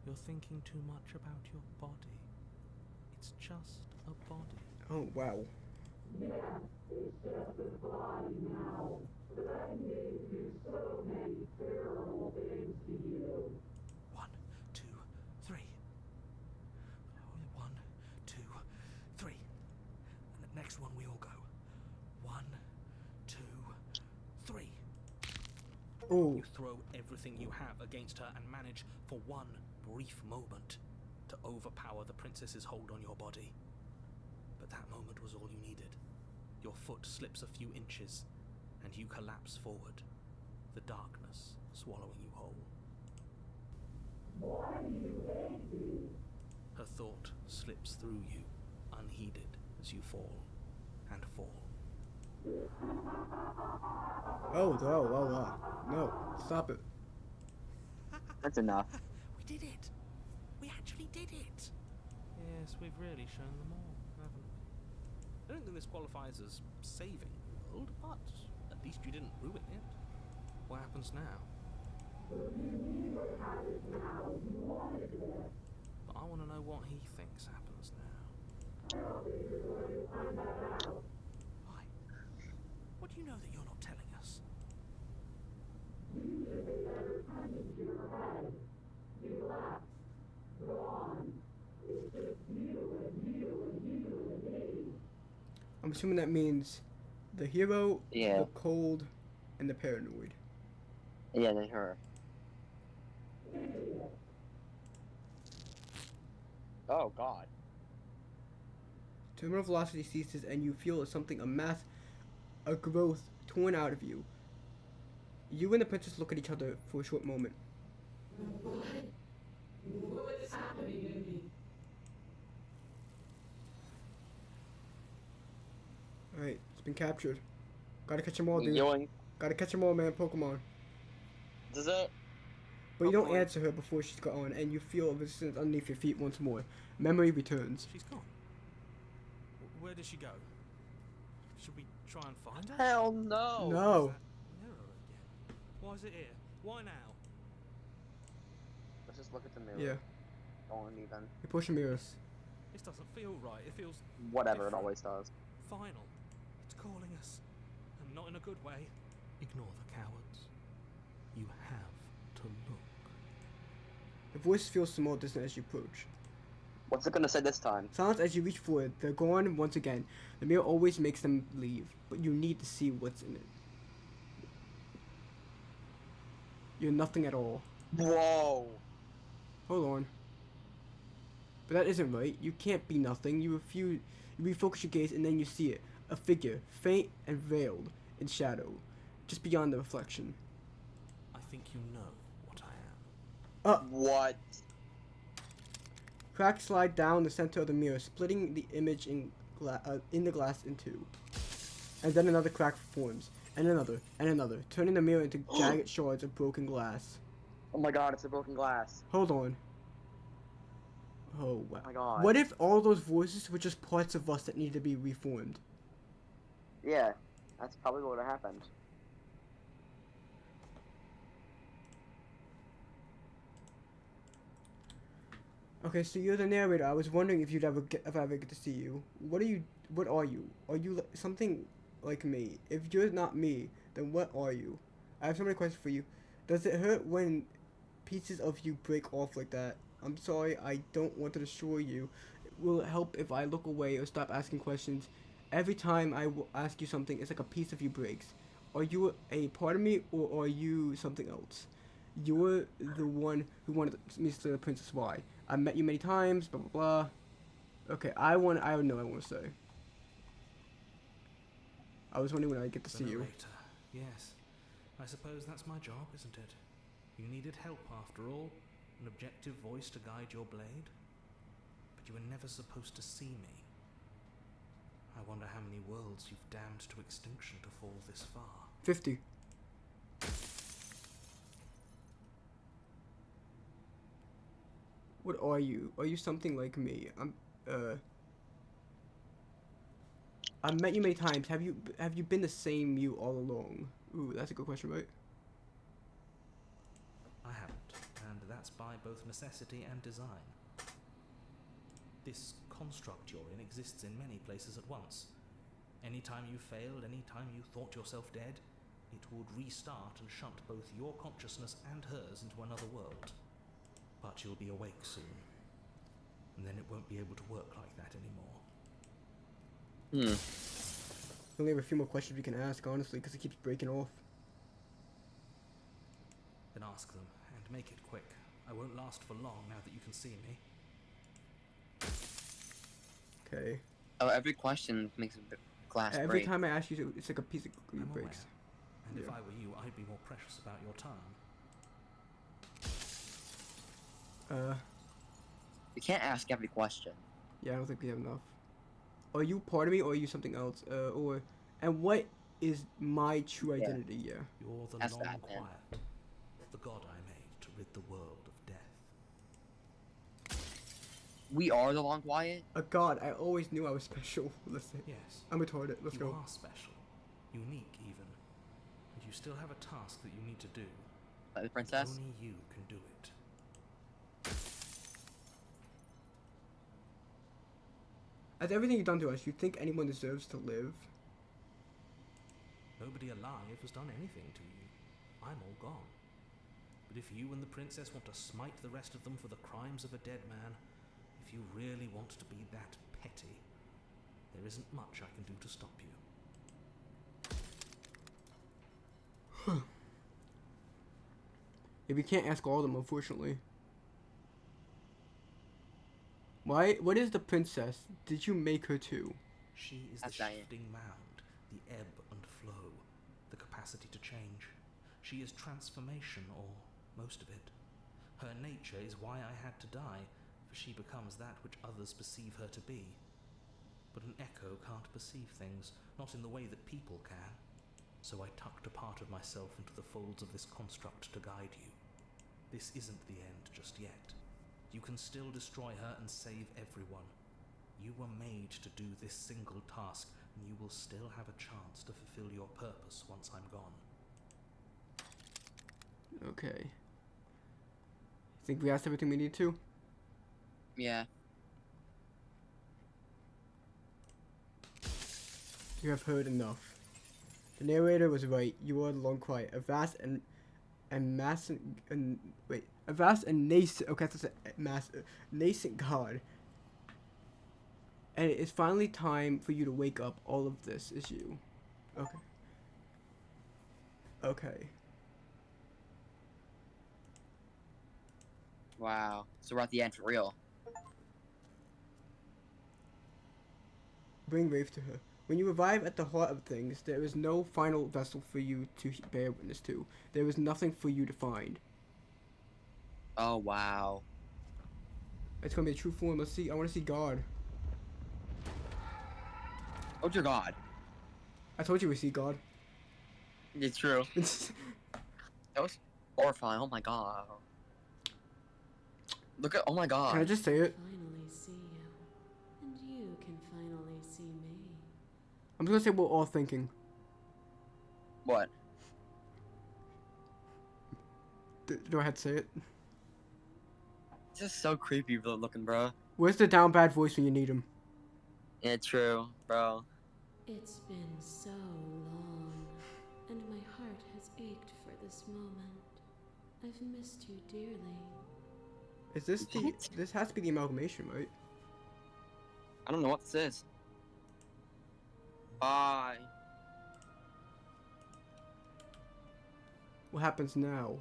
You're thinking too much about your body. It's just a body. Oh, wow. One, two, three. One, two, three. And the next one we all go. One, two, three. Oh. You throw everything you have against her and manage, for one brief moment, to overpower the princess's hold on your body. But that moment was all you needed. Your foot slips a few inches, and you collapse forward, the darkness swallowing you whole. Her thought slips through you, unheeded, as you fall and fall. No, stop it. That's enough. We did it! We actually did it! Yes, we've really shown them all, haven't we? I don't think this qualifies as saving the world, but at least you didn't ruin it. What happens now? But I want to know what he thinks happens now. Why? What do you know that you're not telling us? I'm assuming that means the hero, Yeah. the cold, and the paranoid. Yeah, they her. Oh God. Terminal velocity ceases and you feel something, a growth torn out of you. You and the princess look at each other for a short moment. What is happening to me? Alright, it's been captured. Gotta catch them all, dude. Yoink. Gotta catch them all, man. Pokemon. Does it? But you don't Hopefully. answer her before she's gone, and you feel resistance underneath your feet once more. Memory returns. She's gone. Where did she go? Should we try and find her? Hell no. No. That mirror again. Why is it here? Why now? Let's just look at the mirror. Yeah. Don't even. You're pushing mirrors. This doesn't feel right. It feels Whatever. different. It always does. Final. It's calling us. And not in a good way. Ignore the cowards. You have to look. The voice feels small distant as you approach. What's it gonna say this time? Silence as you reach for it. They're gone once again. The mirror always makes them leave, but you need to see what's in it. You're nothing at all. Whoa. Hold on. But that isn't right. You can't be nothing. You refocus your gaze and then you see it. A figure, faint and veiled in shadow, just beyond the reflection. I think you know what I am. What? Cracks slide down the center of the mirror, splitting the image in the glass in two. And then another crack forms, and another, turning the mirror into jagged shards of broken glass. Oh my God! It's a broken glass. Hold on. Oh wow. Oh my God. What if all those voices were just parts of us that need to be reformed? Yeah, that's probably what would have happened. Okay, so you're the narrator. I was wondering if if I ever get to see you. What are you? Are you something like me? If you're not me, then what are you? I have so many questions for you. Does it hurt when pieces of you break off like that? I'm sorry, I don't want to destroy you. Will it help if I look away or stop asking questions? Every time I ask you something, it's like a piece of you breaks. Are you a part of me, or are you something else? You're the one who wanted me to say the princess. Why? I met you many times, blah blah blah. Okay, I know what I want to say. I was wondering when I get to The see you. narrator. Yes. I suppose that's my job, isn't it? You needed help after all. An objective voice to guide your blade. But you were never supposed to see me. I wonder how many worlds you've damned to extinction to fall this far. 50. What are you? Are you something like me? I've met you many times. Have you been the same you all along? Ooh, that's a good question, right? I haven't, and that's by both necessity and design. This construct you're in exists in many places at once. Anytime you failed, anytime you thought yourself dead, it would restart and shunt both your consciousness and hers into another world. But you'll be awake soon, and then it won't be able to work like that anymore. Hmm. We only have a few more questions we can ask, honestly, because it keeps breaking off. Then ask them, and make it quick. I won't last for long now that you can see me. Okay. Oh, every question makes a glass Every break. time I ask you, it's like a piece of I'm aware, breaks. and if Yeah. I were you, I'd be more precious about your time. You can't ask every question. Yeah, I don't think we have enough. Are you part of me, or are you something else? And what is my true Yeah. identity? Yeah. You're the That's long that, man. quiet, the god I made to rid the world of death. We are the long quiet. God, I always knew I was special. Listen, Yes, I'm retarded. Let's you go. are special, unique even, and you still have a task that you need to do. Like the princess. Only you can do it. After everything you've done to us, you think anyone deserves to live? Nobody alive has done anything to you. I'm all gone. But if you and the princess want to smite the rest of them for the crimes of a dead man, if you really want to be that petty, There isn't much I can do to stop you. Yeah, we can't ask all of them, unfortunately. Why? What is the princess? Did you make her too? She is That's the Diane. shifting mound, the ebb and flow, the capacity to change. She is transformation, or most of it. Her nature is why I had to die, for she becomes that which others perceive her to be. But an echo can't perceive things, not in the way that people can. So I tucked a part of myself into the folds of this construct to guide you. This isn't the end just yet. You can still destroy her and save everyone. You were made to do this single task, and you will still have a chance to fulfill your purpose once I'm gone. Okay. Think we asked everything we need to? Yeah. You have heard enough. The narrator was right. You are the long quiet. A vast and nascent. Okay, that's a nascent god. And it's finally time for you to wake up. All of this is you. Okay. Okay. Wow. So we're at the end for real. Bring Wraith to her. When you arrive at the heart of things, there is no final vessel for you to bear witness to. There is nothing for you to find. Oh, wow. It's gonna be a true form. Let's see. I want to see God. Oh, dear God. I told you we see God. It's true. That was horrifying. Oh, my God. Look at. Oh, my God. Can I just say it? Finally see you, and you can finally see me. I'm just gonna say we're all thinking. What? Do I have to say it? It's just so creepy looking, bro. Where's the down bad voice when you need him? Yeah, true, bro. It's been so long, and my heart has ached for this moment. I've missed you dearly. Is this the? What? This has to be the amalgamation, right? I don't know what this is. Bye. What happens now?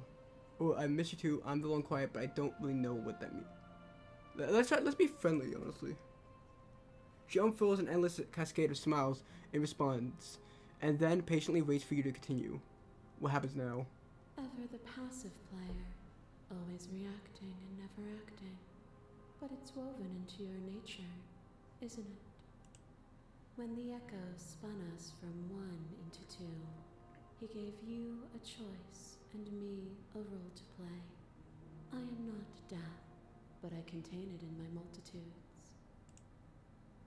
Oh, I miss you too. I'm the long quiet, but I don't really know what that means. Let's be friendly, honestly. She unfurls an endless cascade of smiles in response, and then patiently waits for you to continue. What happens now? Ever the passive player, always reacting and never acting. But it's woven into your nature, isn't it? When the echo spun us from one into two, he gave you a choice and me a role to play. I am not death, but I contain it in my multitudes.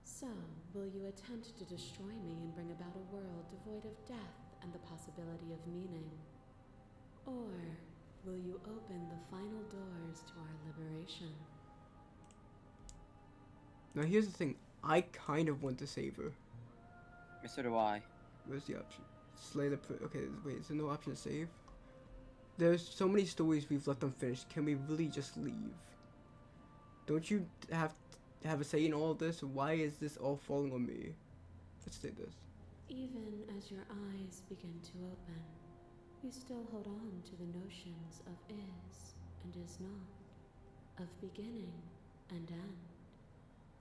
So, will you attempt to destroy me and bring about a world devoid of death and the possibility of meaning? Or will you open the final doors to our liberation? Now here's the thing. I kind of want to save her. So do I. Where's the option? Slay the okay, wait, is there no option to save? There's so many stories we've left unfinished. Can we really just leave? Don't you have to have a say in all of this? Why is this all falling on me? Let's say this. Even as your eyes begin to open, you still hold on to the notions of is and is not, of beginning and end.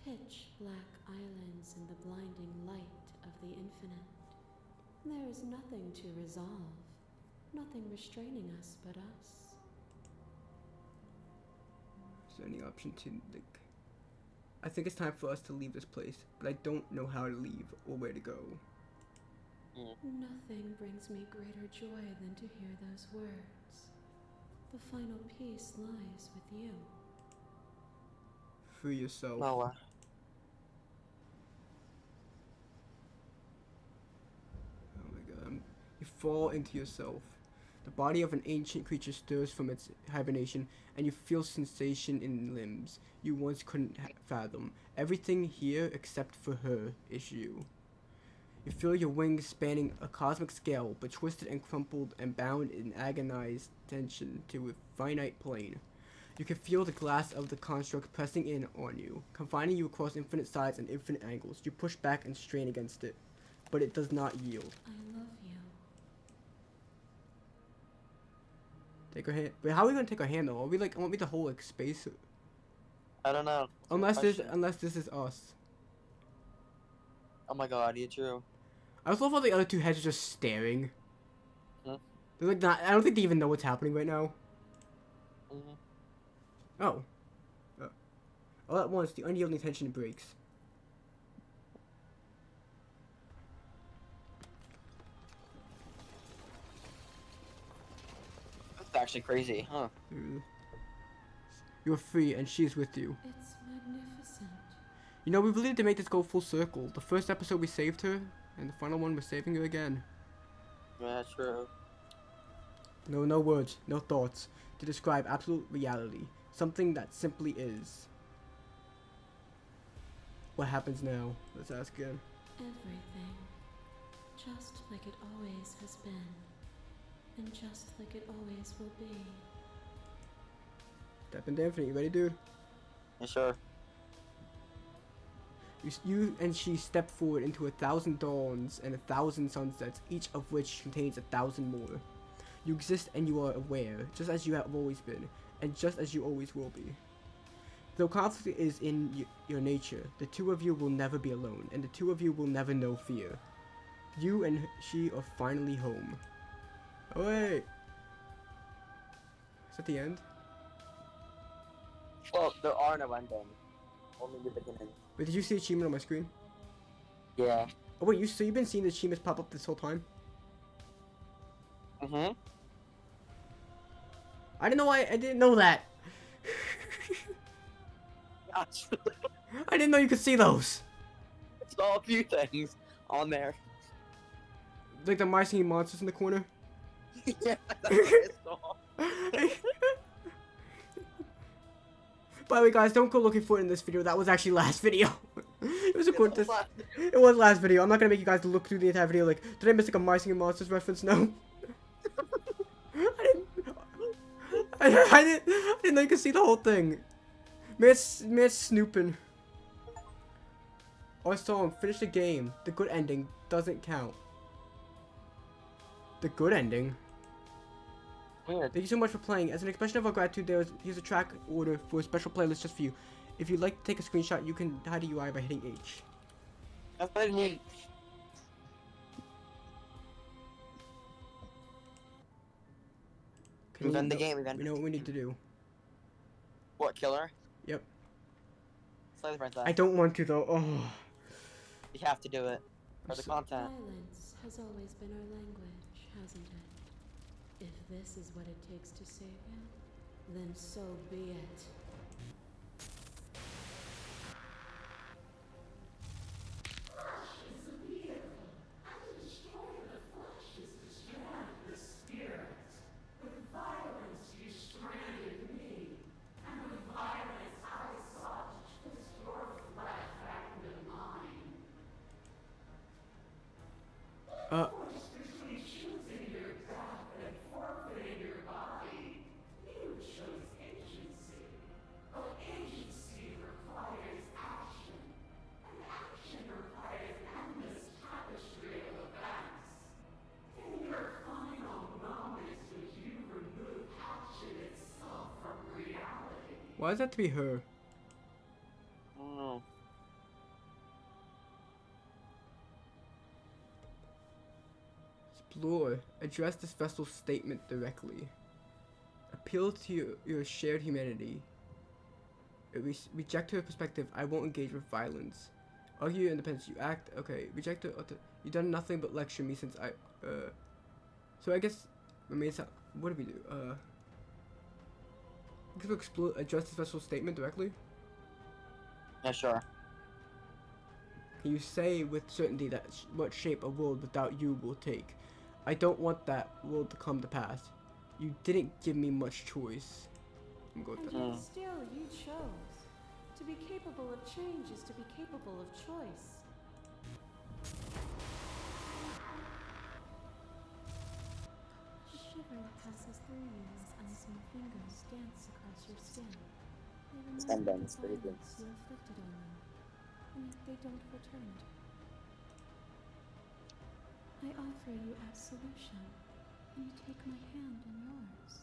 Pitch black islands in the blinding light of the infinite. There is nothing to resolve, nothing restraining us but us. Is there any option to like? I think it's time for us to leave this place, but I don't know how to leave or where to go. Nothing brings me greater joy than to hear those words. The final peace lies with you. Free yourself. Oh, Oh my god. You fall into yourself. The body of an ancient creature stirs from its hibernation, and you feel sensation in limbs you once couldn't fathom. Everything here, except for her, is you. You feel your wings spanning a cosmic scale, but twisted and crumpled and bound in agonized tension to a finite plane. You can feel the glass of the construct pressing in on you, confining you across infinite sides and infinite angles. You push back and strain against it, but it does not yield. I love you. Take her hand. Wait, how are we gonna take her hand though? Are we like, want me to hold like space? I don't know. Unless this is us. Oh my god, you true. I just love how the other two heads are just staring. Hmm? They're like not. I don't think they even know what's happening right now. Mm-hmm. Oh. All at once, the unyielding tension breaks. That's actually crazy, huh? You're free, and she's with you. It's magnificent. You know, we really need to make this go full circle. The first episode we saved her, and the final one we're saving her again. Yeah, true. No words, no thoughts, to describe absolute reality. Something that simply is. What happens now? Let's ask again. Everything. Just like it always has been. And just like it always will be. Step into infinite. You ready, dude? Yeah, sure. You and she step forward into 1,000 dawns and 1,000 sunsets, each of which contains 1,000 more. You exist and you are aware, just as you have always been, and just as you always will be. Though conflict is in your nature, the two of you will never be alone, and the two of you will never know fear. You and she are finally home. Oh wait! Is that the end? Well, there are no endings. Only the beginning. Wait, did you see the achievement on my screen? Yeah. Oh wait, so you've been seeing the achievements pop up this whole time? Mm-hmm. I didn't know I didn't know that. I didn't know you could see those. It's all a few things on there. Like the My Singing Monsters in the corner. Yeah, that's what it's all. By the way, guys, don't go looking for it in this video. That was actually last video. It was a good. It was last It was last video. I'm not gonna make you guys look through the entire video. Like, did I miss like a My Singing Monsters reference? No. I didn't know you could see the whole thing. Man, snooping. Our song, finish the game. The good ending doesn't count. The good ending? Weird. Thank you so much for playing. As an expression of our gratitude, here's a track order for a special playlist just for you. If you'd like to take a screenshot, you can hide the UI by hitting H. That's what I need. We've ended the game. We've ended We know what we need to do. What, killer? Yep. Slightly press that. I don't want to though. Oh. You have to do it. For the content. Violence has always been our language, hasn't it? If this is what it takes to save you, then so be it. Why does that have to be her? I don't know. Explore. Address this vessel's statement directly. Appeal to your shared humanity. Reject her perspective. I won't engage with violence. Argue your independence. You act. Okay. Reject her. You've done nothing but lecture me since I. So I guess. What do we do? I guess we'll explore. Address this vessel's statement directly. Yeah, sure. Can you say with certainty that what shape a world without you will take? I don't want that world to come to pass. You didn't give me much choice. I'm going with that. And yet still you chose. To be capable of change is to be capable of choice. Shiver Whatever passes through you as unseen fingers dance across your skin. They Stand remember down, the it's very good. violence you inflicted on them, and yet they don't return it. I offer you absolution, and you take my hand in yours.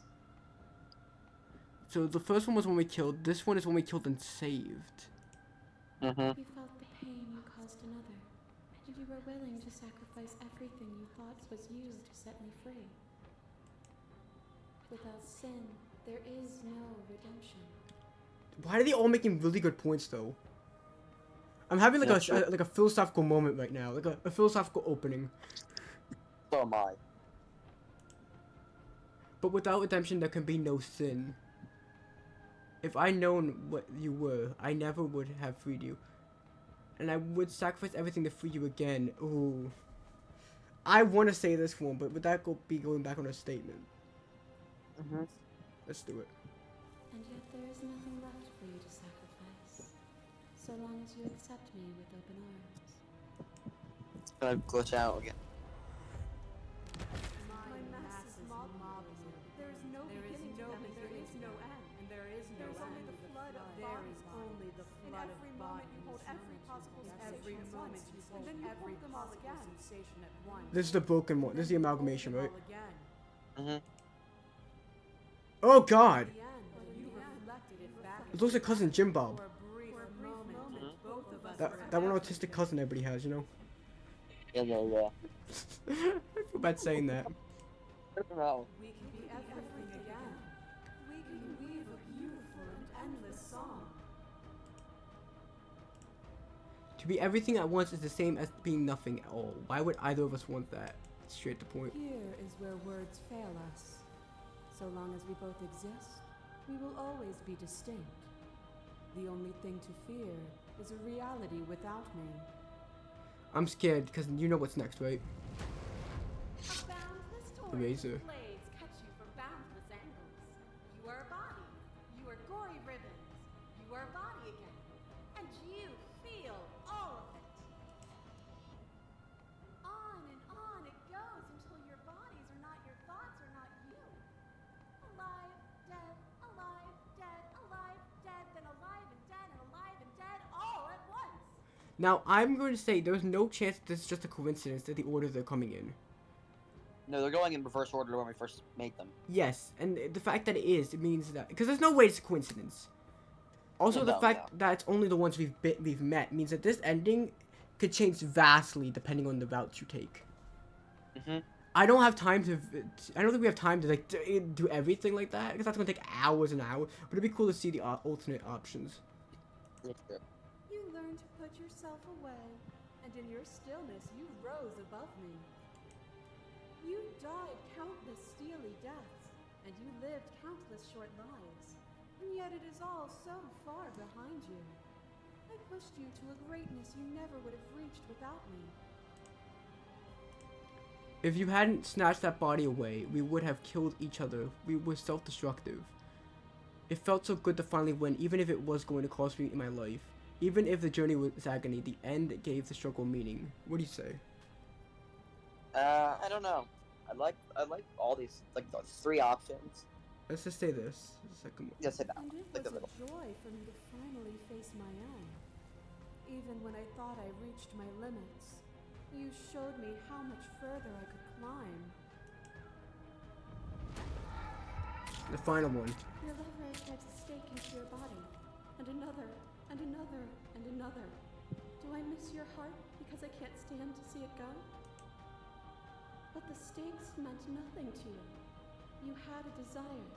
So the first one was when we killed. This one is when we killed and saved. Mm-hmm. You felt the pain you caused another, and you were willing to sacrifice everything you thought was you to set me free. Without sin, there is no redemption. Why are they all making really good points though? I'm having like a philosophical moment right now, like a philosophical opening. So am I. But without redemption, there can be no sin. If I'd known what you were, I never would have freed you. And I would sacrifice everything to free you again. Ooh. I want to say this one, but would that be going back on a statement? Mm-hmm. Let's do it. And yet there is nothing left for you to sacrifice, so long as you accept me with open arms. It's gonna glitch out again. My mass is mobbing you. There is no beginning to them, and there is no end. And there is no end. Only the flood of There is only the flood of moment you hold every possible Every sensation at moment once, you and hold then you every hold them all possible again. sensation at once. This is the broken one. This is the amalgamation, right? All again. Mm-hmm. Oh God! The end, you reflected it back It looks like cousin Jim Bob. for a brief moment. Both of us That one autistic cousin everybody has, you know. Yeah. I feel bad saying that. I don't know. We can be everything again. We can weave a beautiful and endless song. To be everything at once is the same as being nothing at all. Why would either of us want that? Straight to the point. Here is where words fail us. So long as we both exist, we will always be distinct. The only thing to fear is a reality without me. I'm scared because you know what's next, right? A boundless The torrent razor. of blades cut you from boundless angles. You are a body. You are gory ribbons. You are a body again. And you feel all of it. On and on it goes until your bodies are not your thoughts, are not you. Alive, dead, alive, dead, alive, dead, then alive and dead and alive and dead all at once. Now, I'm going to say there's no chance this is just a coincidence that the order they're coming in. No, they're going in reverse order when we first made them. Yes, and the fact that it is, it means that... Because there's no way it's a coincidence. Also, the fact that it's only the ones we've met means that this ending could change vastly depending on the routes you take. Mm-hmm. I don't have time to... I don't think we have time to like do everything like that, because that's going to take hours and hours. But it'd be cool to see the alternate options. That's good. You learned to put yourself away, and in your stillness you rose above me. You died countless steely deaths, and you lived countless short lives, and yet it is all so far behind you. I pushed you to a greatness you never would have reached without me. If you hadn't snatched that body away, we would have killed each other. We were self-destructive. It felt so good to finally win, even if it was going to cost me my life. Even if the journey was agony, the end gave the struggle meaning. What do you say? I don't know. I like all these, like, the three options. Let's just say this. The second one. Yes, sit down. And it Like was the a middle. joy for me to finally face my own. Even when I thought I reached my limits, you showed me how much further I could climb. The final one. Your lover drives a stake into your body, and another, and another, and another. Do I miss your heart because I can't stand to see it go? But the stakes meant nothing to you. You had a desire,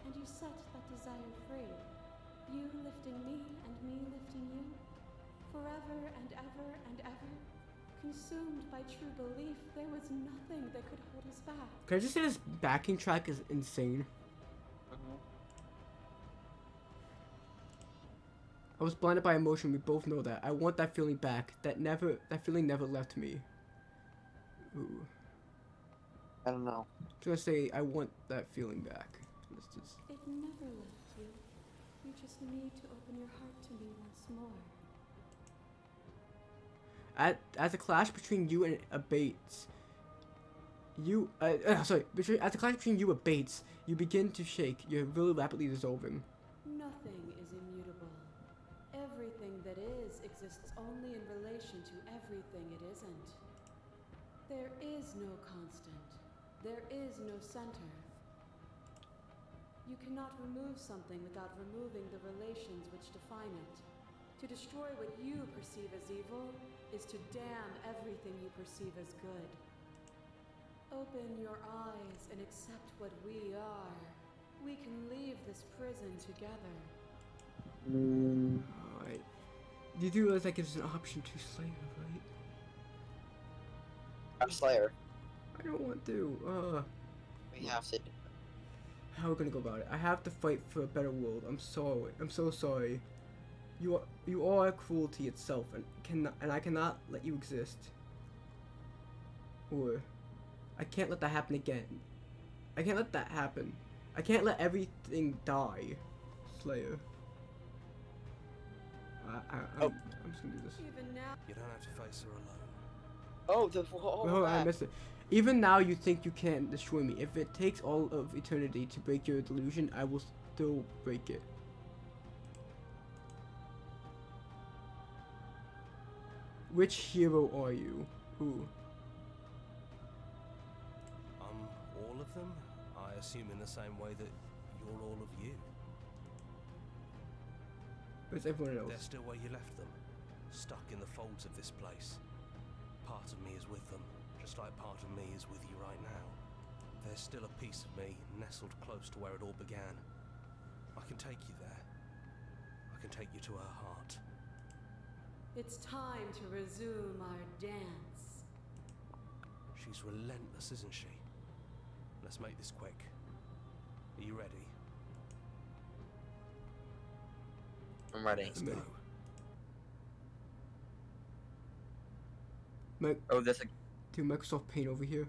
and you set that desire free. You lifting me and me lifting you. Forever and ever and ever. Consumed by true belief, there was nothing that could hold us back. Can I just say this backing track is insane? Mm-hmm. I was blinded by emotion. We both know that. I want that feeling back. That feeling never left me. Ooh. I don't know. I'm gonna say I want that feeling back. Let's just... It never left you. You just need to open your heart to me once more. As a clash between you and Abates, You, sorry, as the clash between you and Bates, you begin to shake. You're really rapidly dissolving. Nothing is immutable. Everything that is exists only in relation to everything it isn't. There is no constant. There is no center. You cannot remove something without removing the relations which define it. To destroy what you perceive as evil is to damn everything you perceive as good. Open your eyes and accept what we are. We can leave this prison together. Alright. You do realize that gives us an option to slay her, right? I'm Slayer. I don't want to. We have to. How are we gonna go about it? I have to fight for a better world. I'm sorry. I'm so sorry. You are cruelty itself, and I cannot let you exist. Or I can't let that happen again. I can't let that happen. I can't let everything die, Slayer. I'm just gonna do this. Even now. You don't have to face her alone. Oh, Oh, I missed it. Even now, you think you can't destroy me. If it takes all of eternity to break your delusion, I will still break it. Which hero are you? Who? All of them? I assume in the same way that you're all of you. But it's everyone They're else. still where you left them, stuck in the folds of this place. Part of me is with them, just like part of me is with you right now. There's still a piece of me nestled close to where it all began. I can take you there. I can take you to her heart. It's time to resume our dance. She's relentless, isn't she? Let's make this quick. Are you ready? I'm ready. Let's go. Oh, this. Dude, Microsoft Paint over here.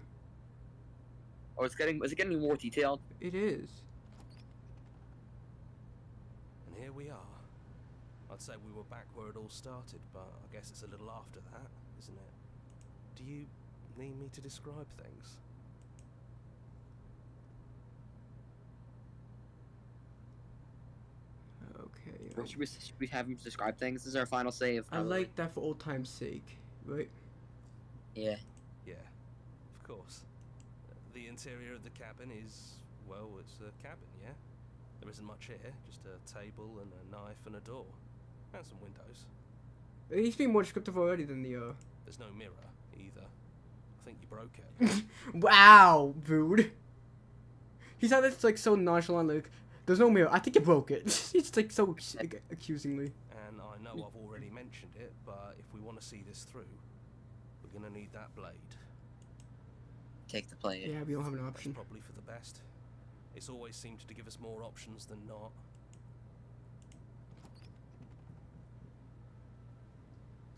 Oh, is it getting more detailed? It is. And here we are. I'd say we were back where it all started, but I guess it's a little after that, isn't it? Do you need me to describe things? Okay. Or should we have him describe things? This is our final save. I like that for old time's sake, right? Yeah. Yeah, of course. The interior of the cabin is, well, it's a cabin, yeah? There isn't much here, just a table and a knife and a door. And some windows. He's been more descriptive already than the, There's no mirror, either. I think you broke it. Wow, dude. He said it's like so nonchalant, like, there's no mirror. I think you broke it. He's like so accusingly. And I know I've already mentioned it, but if we want to see this through, we're gonna need that blade. Take the blade. Yeah, we don't have an That's option. probably for the best. It's always seemed to give us more options than not.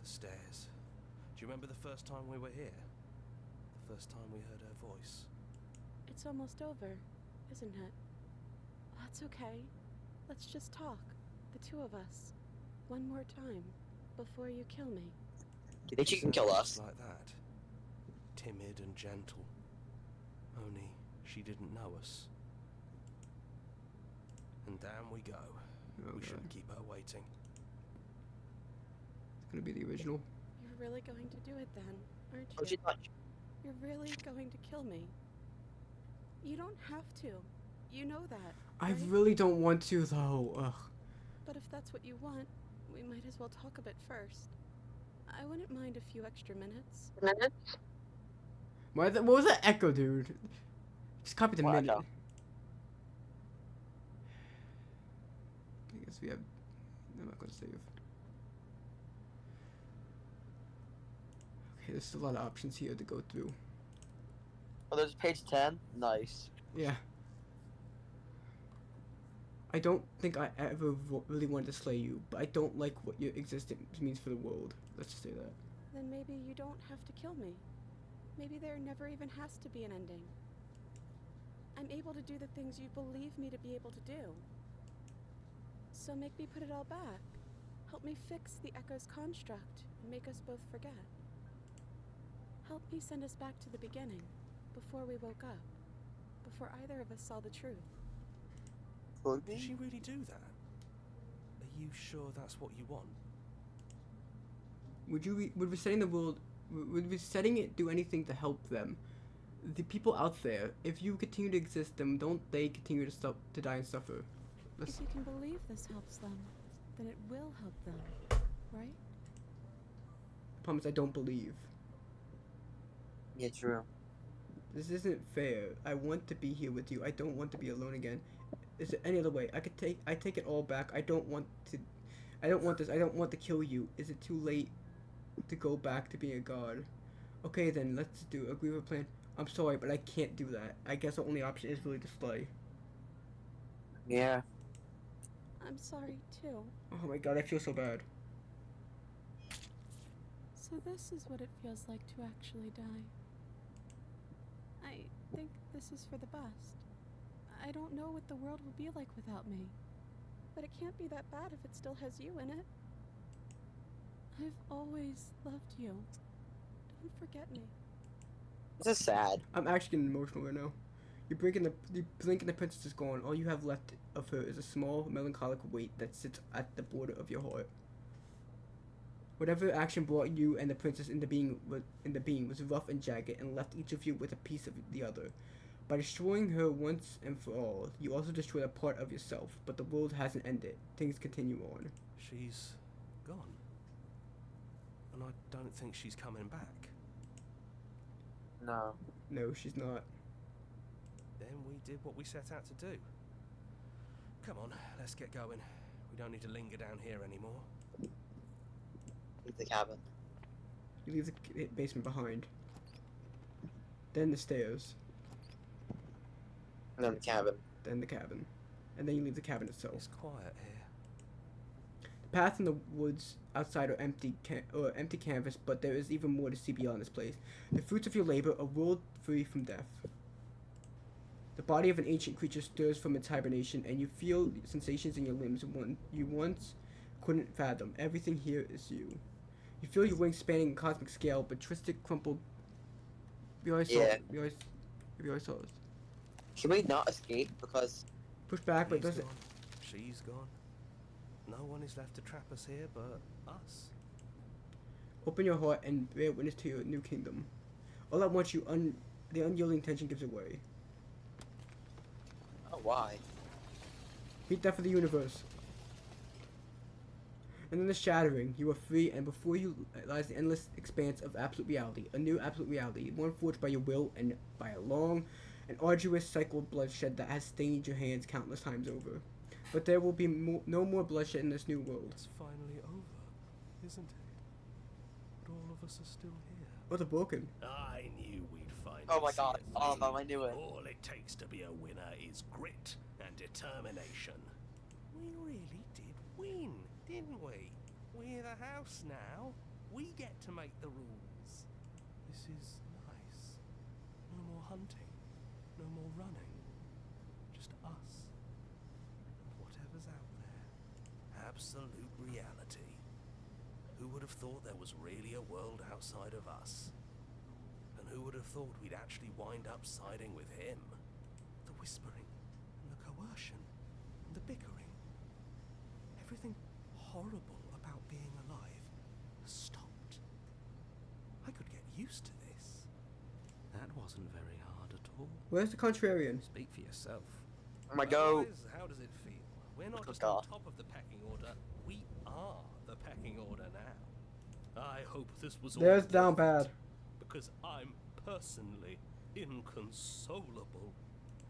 The stairs. Do you remember the first time we were here? The first time we heard her voice? It's almost over, isn't it? That's okay. Let's just talk, the two of us, one more time, before you kill me. You think she can kill us? Like that. Timid and gentle. Only she didn't know us. And down we go. Oh, We God. shouldn't keep her waiting. It's gonna be the original. You're really going to do it then, aren't Oh, you? she's not. You're really going to kill me. You don't have to. You know that. I right? really don't want to, though. Ugh. But if that's what you want, we might as well talk a bit first. I wouldn't mind a few extra minutes. What was that echo, dude? Just copy the What minute. echo? I guess we have. I'm not gonna save. Okay, there's a lot of options here to go through. Oh, there's page 10. Nice. Yeah. I don't think I ever really wanted to slay you, but I don't like what your existence means for the world. Let's just say that. Then maybe you don't have to kill me. Maybe there never even has to be an ending. I'm able to do the things you believe me to be able to do. So make me put it all back. Help me fix the Echo's construct and make us both forget. Help me send us back to the beginning, before we woke up. Before either of us saw the truth. Could Did be. she really do that? Are you sure that's what you want? Would resetting the world, would resetting it do anything to help them? The people out there, if you continue to exist, then don't they continue to die and suffer? If you can believe this helps them, then it will help them, right? I promise I don't believe. Yeah, true. This isn't fair. I want to be here with you. I don't want to be alone again. Is there any other way? I take it all back. I don't want this. I don't want to kill you. Is it too late to go back to being a god? Okay then, let's agree with a plan. I'm sorry, but I can't do that. I guess the only option is really to slay. Yeah. I'm sorry, too. Oh my god, I feel so bad. So this is what it feels like to actually die. I think this is for the best. I don't know what the world will be like without me. But it can't be that bad if it still has you in it. I've always loved you. Don't forget me. This is sad. I'm actually getting emotional right now. You blink and the princess is gone. All you have left of her is a small, melancholic weight that sits at the border of your heart. Whatever action brought you and the princess into being was rough and jagged and left each of you with a piece of the other. By destroying her once and for all, you also destroyed a part of yourself, but the world hasn't ended. Things continue on. She's gone. And I don't think she's coming back. No. No, she's not. Then we did what we set out to do. Come on, let's get going. We don't need to linger down here anymore. Leave the cabin. You leave the basement behind. Then the stairs. And then the cabin. Then the cabin. And then you leave the cabin itself. It's quiet here. The paths in the woods outside are empty canvas, but there is even more to see beyond this place. The fruits of your labor, a world free from death. The body of an ancient creature stirs from its hibernation, and you feel sensations in your limbs you once couldn't fathom. Everything here is you. You feel your wings spanning a cosmic scale, but twisted, crumpled. We always saw it. Can we not escape? Because Push back, but it He's doesn't. gone. She's gone. No one is left to trap us here but us. Open your heart and bear witness to your new kingdom. All at once, the unyielding tension gives away. oh, why? Meet that for the universe. And then the shattering, you are free, and before you lies the endless expanse of absolute reality, a new absolute reality, one forged by your will and by a long and arduous cycle of bloodshed that has stained your hands countless times over. But there will be no more bloodshed in this new world. It's finally over, isn't it? But all of us are still here. Oh, they're broken. I knew we'd find Oh my god. All of them, I knew it. All it takes to be a winner is grit and determination. We really did win, didn't we? We're the house now. We get to make the rules. This is nice. No more hunting. No more running. Just us. And whatever's out there. Absolute reality. Who would have thought there was really a world outside of us? And who would have thought we'd actually wind up siding with him? The whispering, and the coercion, and the bickering. Everything horrible about being alive has stopped. I could get used to this. That wasn't very hard at all. Where's the contrarian? Speak for yourself. Oh my god. Otherwise, how does it feel? We're not Oh just God. on top of the pecking order. We are the pecking order now. I hope this was all There's down worth it, bad. because I'm personally inconsolable.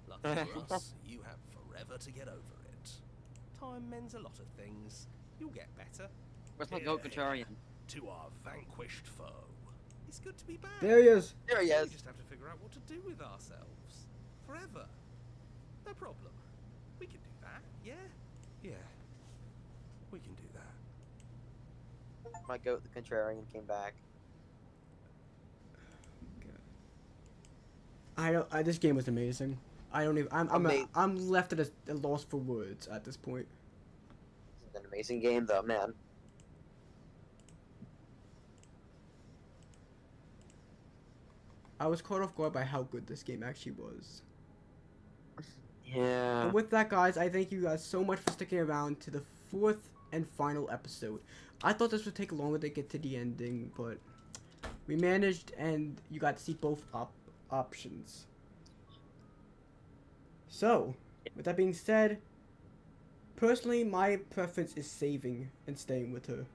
Lucky for us, you have forever to get over it. Time mends a lot of things. You'll get better. Where's my Here, goat contrarian? To our vanquished foe. It's good to be back. There he is. There he We is. just have to figure out what to do with ourselves. Forever. No problem. We can do that, yeah? Yeah. We can do that. My goat, the contrarian, came back. This game was amazing. I don't even. I'm left at a loss for words at this point. This is an amazing game, though, man. I was caught off guard by how good this game actually was. Yeah. And with that, guys, I thank you guys so much for sticking around to the 4th and final episode. I thought this would take longer to get to the ending, but we managed, and you got to see both options. So, with that being said, personally, my preference is saving and staying with her.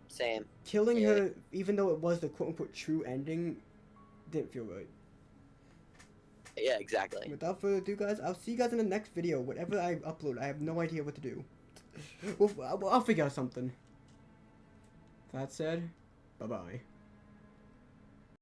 Same. Killing her, even though it was the quote-unquote true ending, didn't feel right. Yeah, exactly. Without further ado, guys, I'll see you guys in the next video. Whatever I upload, I have no idea what to do. I'll figure out something. That said, bye-bye.